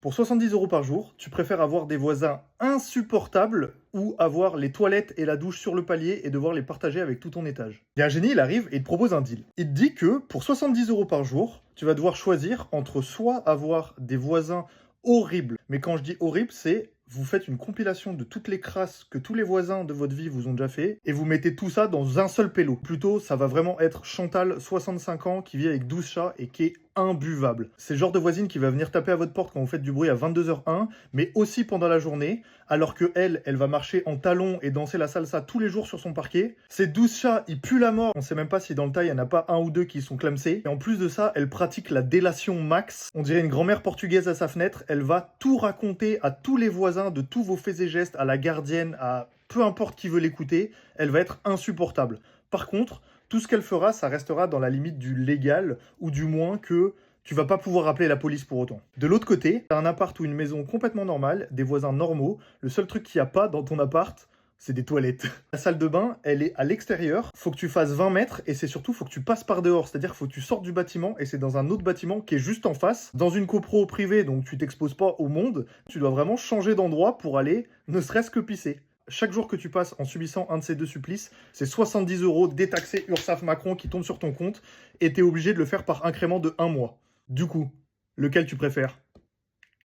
Pour 70 € par jour, tu préfères avoir des voisins insupportables ou avoir les toilettes et la douche sur le palier et devoir les partager avec tout ton étage? Il y a un génie, il arrive et il te propose un deal. Il te dit que pour 70 € par jour, tu vas devoir choisir entre soit avoir des voisins horribles, mais quand je dis horrible, c'est vous faites une compilation de toutes les crasses que tous les voisins de votre vie vous ont déjà fait et vous mettez tout ça dans un seul pélo. Plutôt, ça va vraiment être Chantal, 65 ans, qui vit avec 12 chats et qui est imbuvable. C'est le genre de voisine qui va venir taper à votre porte quand vous faites du bruit à 22h01, mais aussi pendant la journée, alors que elle va marcher en talons et danser la salsa tous les jours sur son parquet. Ces 12 chats, ils puent la mort. On sait même pas si dans le tas, il n'y en a pas un ou deux qui sont clamsés. Et en plus de ça, elle pratique la délation max. On dirait une grand-mère portugaise à sa fenêtre. Elle va tout raconter à tous les voisins de tous vos faits et gestes, à la gardienne, à peu importe qui veut l'écouter. Elle va être insupportable. Par contre, tout ce qu'elle fera, ça restera dans la limite du légal, ou du moins que tu vas pas pouvoir appeler la police pour autant. De l'autre côté, t'as un appart ou une maison complètement normale, des voisins normaux. Le seul truc qu'il n'y a pas dans ton appart, c'est des toilettes. La salle de bain, elle est à l'extérieur. Faut que tu fasses 20 mètres et c'est surtout, faut que tu passes par dehors. C'est-à-dire, faut que tu sortes du bâtiment et c'est dans un autre bâtiment qui est juste en face. Dans une copro privée, donc tu t'exposes pas au monde. Tu dois vraiment changer d'endroit pour aller, ne serait-ce que pisser. Chaque jour que tu passes en subissant un de ces deux supplices, c'est 70 € détaxés URSSAF Macron qui tombent sur ton compte et t'es obligé de le faire par incrément de 1 mois. Du coup, lequel tu préfères?